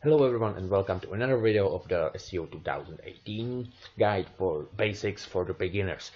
Hello everyone and welcome to another video of the SEO 2018 guide for basics for the beginners.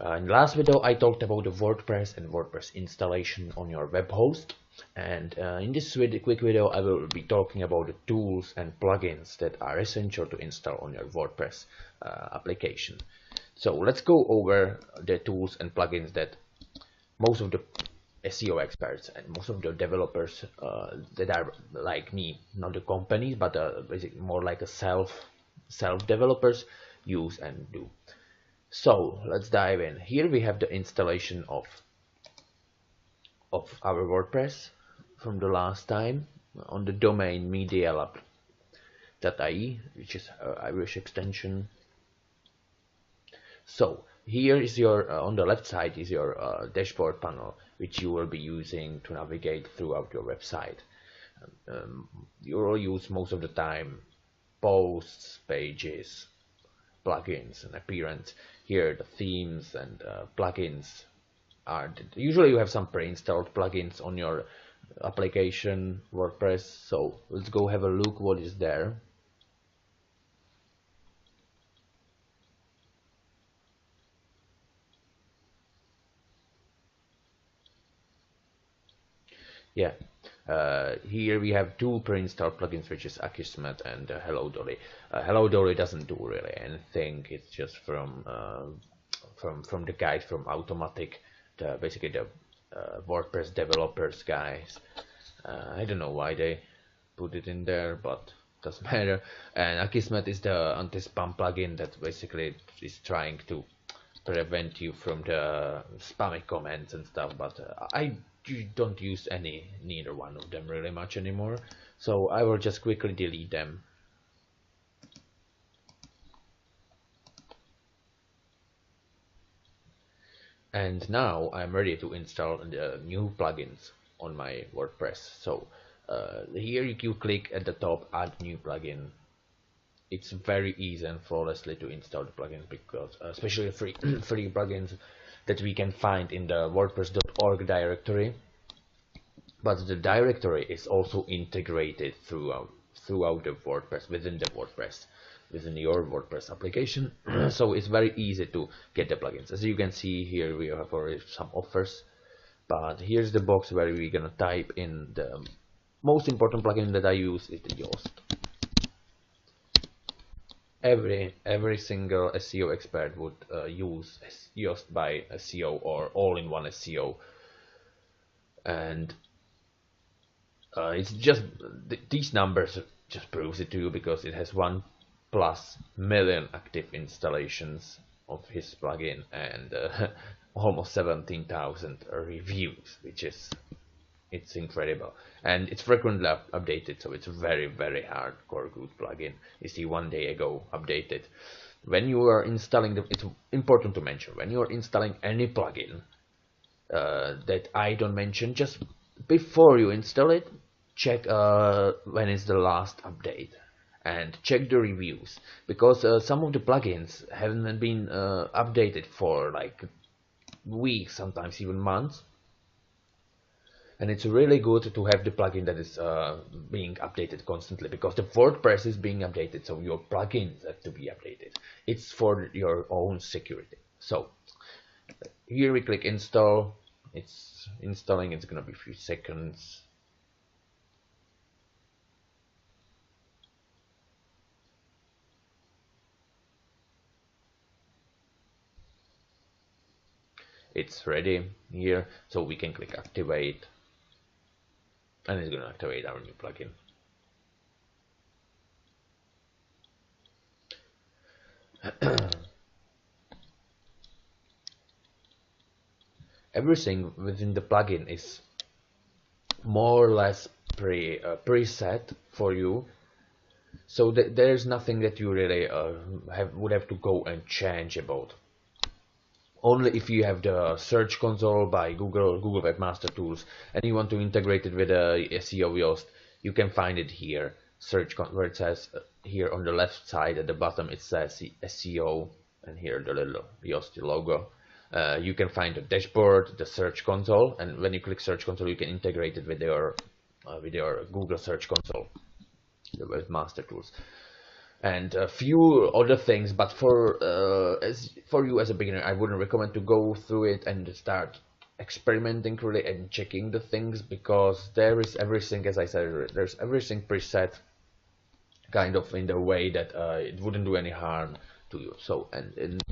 In the last video I talked about the WordPress and WordPress installation on your web host, and in this quick video I will be talking about the tools and plugins that are essential to install on your WordPress application. So let's go over the tools and plugins that most of the SEO experts and most of the developers that are like me, not the companies, but basically more like a self developers use and do. So let's dive in. Here we have the installation of our WordPress from the last time on the domain medialab.ie, which is Irish extension. So here is your on the left side is your dashboard panel, which you will be using to navigate throughout your website. You will use most of the time posts, pages, plugins, and appearance. Here the themes and plugins are usually you have some pre-installed plugins on your application WordPress. So let's go have a look what is there. Yeah, here we have two pre-installed plugins, which is Akismet and Hello Dolly. Hello Dolly doesn't do really anything. It's just from the guide from Automatic, basically the WordPress developers guys. I don't know why they put it in there, but doesn't matter. And Akismet is the anti-spam plugin that basically is trying to prevent you from the spammy comments and stuff, but I don't use neither one of them really much anymore, so I will just quickly delete them. And now I'm ready to install the new plugins on my WordPress. So here you click at the top, add new plugin. It's very easy and flawlessly to install the plugins, because especially free plugins that we can find in the wordpress.org directory, but the directory is also integrated throughout the WordPress, within your WordPress application. So it's very easy to get the plugins. As you can see here, we have already some offers, but here's the box where we're gonna type in the most important plugin that I use is the Yoast. Every single SEO expert would use Yoast by SEO or all-in-one SEO, and it's just these numbers just proves it to you, because it has 1+ million active installations of his plugin and almost 17,000 reviews, which is it's incredible, and it's frequently updated, so it's a very hardcore good plugin. You see, 1 day ago updated. When you are installing it's important to mention, when you are installing any plugin that I don't mention, just before you install it, check when is the last update and check the reviews, because some of the plugins haven't been updated for like weeks, sometimes even months. And it's really good to have the plugin that is being updated constantly, because the WordPress is being updated, so your plugins have to be updated. It's for your own security. So here we click install. It's installing. It's gonna be a few seconds. It's ready here, so we can click activate, and it's gonna activate our new plugin. Everything within the plugin is more or less preset for you, so there's nothing that you really would have to go and change about. Only if you have the Search Console by Google Webmaster Tools, and you want to integrate it with SEO Yoast, you can find it here. Where it says here on the left side at the bottom, it says SEO, and here the little Yoast logo. You can find the dashboard, the Search Console, and when you click Search Console, you can integrate it with your Google Search Console. the webmaster tools, and a few other things. But for you as a beginner, I wouldn't recommend to go through it and start experimenting really and checking the things, because there is everything, as I said, there's everything preset kind of in the way that it wouldn't do any harm to you. So and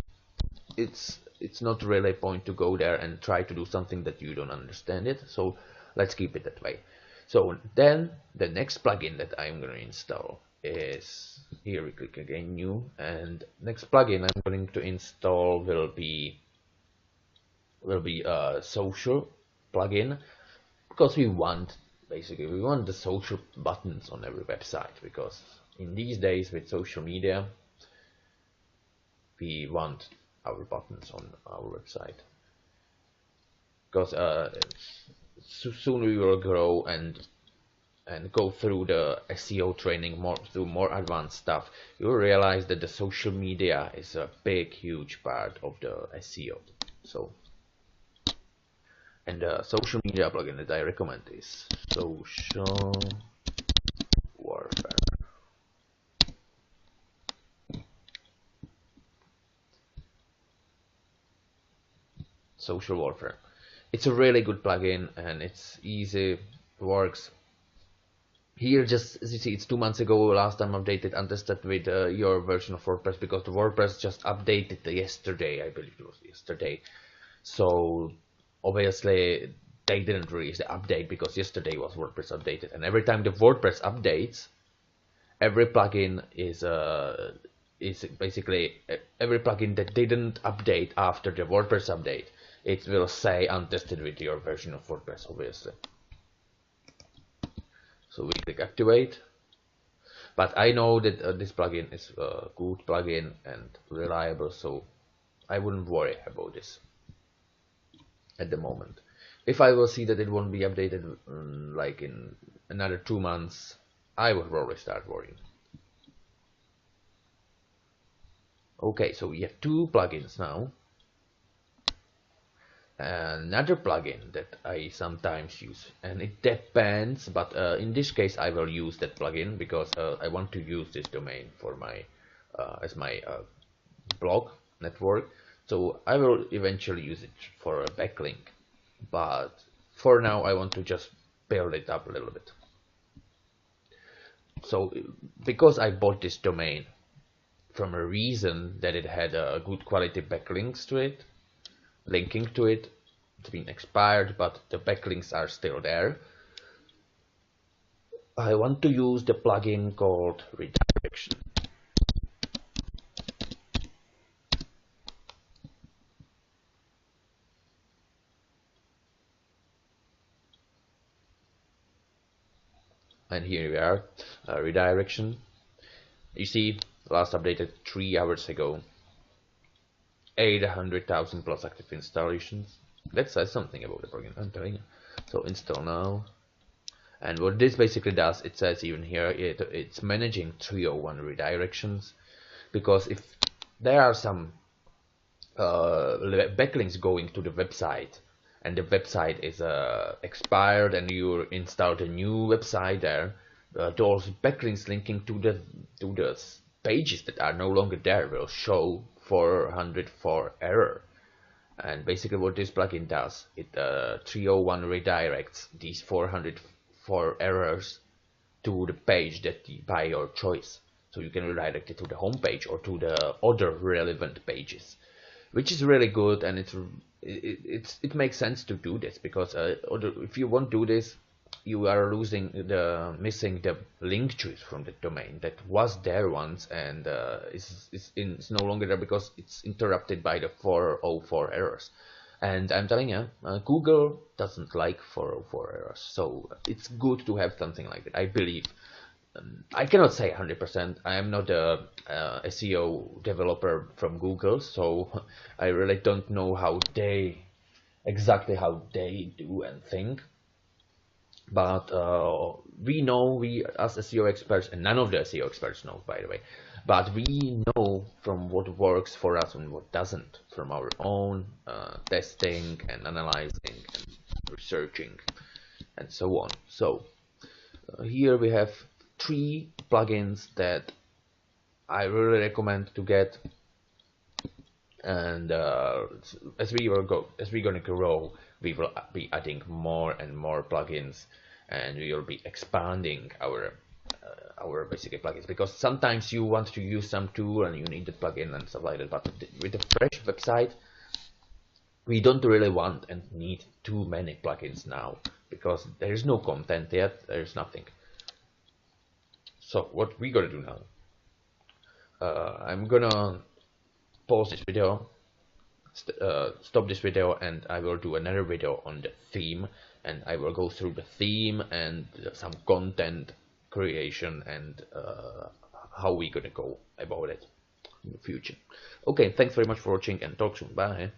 it's not really a point to go there and try to do something that you don't understand it. So let's keep it that way. So then the next plugin that I'm going to install is, here we click again new, and next plugin I'm going to install will be a social plugin, because we want the social buttons on every website, because in these days with social media we want our buttons on our website, because soon we will grow and go through the SEO training through more advanced stuff. You will realize that the social media is a huge part of the SEO. So, and the social media plugin that I recommend is Social Warfare. Social Warfare. It's a really good plugin and it's easy, works. Here, just as you see, it's 2 months ago, last time updated, untested with your version of WordPress, because the WordPress just updated yesterday, I believe it was yesterday. So obviously they didn't release the update because yesterday was WordPress updated, and every time the WordPress updates, every plugin is basically every plugin that didn't update after the WordPress update, it will say untested with your version of WordPress, obviously. So we click activate, but I know that this plugin is a good plugin and reliable, so I wouldn't worry about this at the moment. If I will see that it won't be updated like in another 2 months, I will probably start worrying. Okay, so we have 2 plugins now. Another plugin that I sometimes use, and it depends, but in this case I will use that plugin because I want to use this domain for my as my blog network, so I will eventually use it for a backlink, but for now I want to just build it up a little bit. So because I bought this domain from a reason that it had good quality backlinks to it, linking to it, it's been expired, but the backlinks are still there. I want to use the plugin called Redirection. And here we are, Redirection. You see, last updated 3 hours ago. 800,000 plus active installations. That says something about the plugin, I'm telling you. So install now. And what this basically does, it says even here, it's managing 301 redirections, because if there are some backlinks going to the website and the website is expired and you installed a new website there, those backlinks linking to the pages that are no longer there will show 404 error. And basically what this plugin does, it 301 redirects these 404 errors to the page that by your choice. So you can redirect it to the home page or to the other relevant pages, which is really good. And it makes sense to do this, because if you won't do this, you are missing the link trees from the domain that was there once and is no longer there because it's interrupted by the 404 errors. And I'm telling you, Google doesn't like 404 errors, so it's good to have something like that, I believe. I cannot say 100%. I am not a SEO developer from Google, so I really don't know exactly how they do and think. But we as SEO experts, and none of the SEO experts know, by the way, but we know from what works for us and what doesn't, from our own testing and analyzing and researching and so on. So here we have 3 plugins that I really recommend to get, and as we're gonna grow, we will be adding more and more plugins, and we will be expanding our basically plugins, because sometimes you want to use some tool and you need the plugin and stuff like that, but with the fresh website we don't really want and need too many plugins now, because there is no content yet, there is nothing. So what we gotta do now, I'm gonna pause this video, stop this video, and I will do another video on the theme, and I will go through the theme and some content creation and how we gonna go about it in the future. Okay, thanks very much for watching, and talk soon. Bye.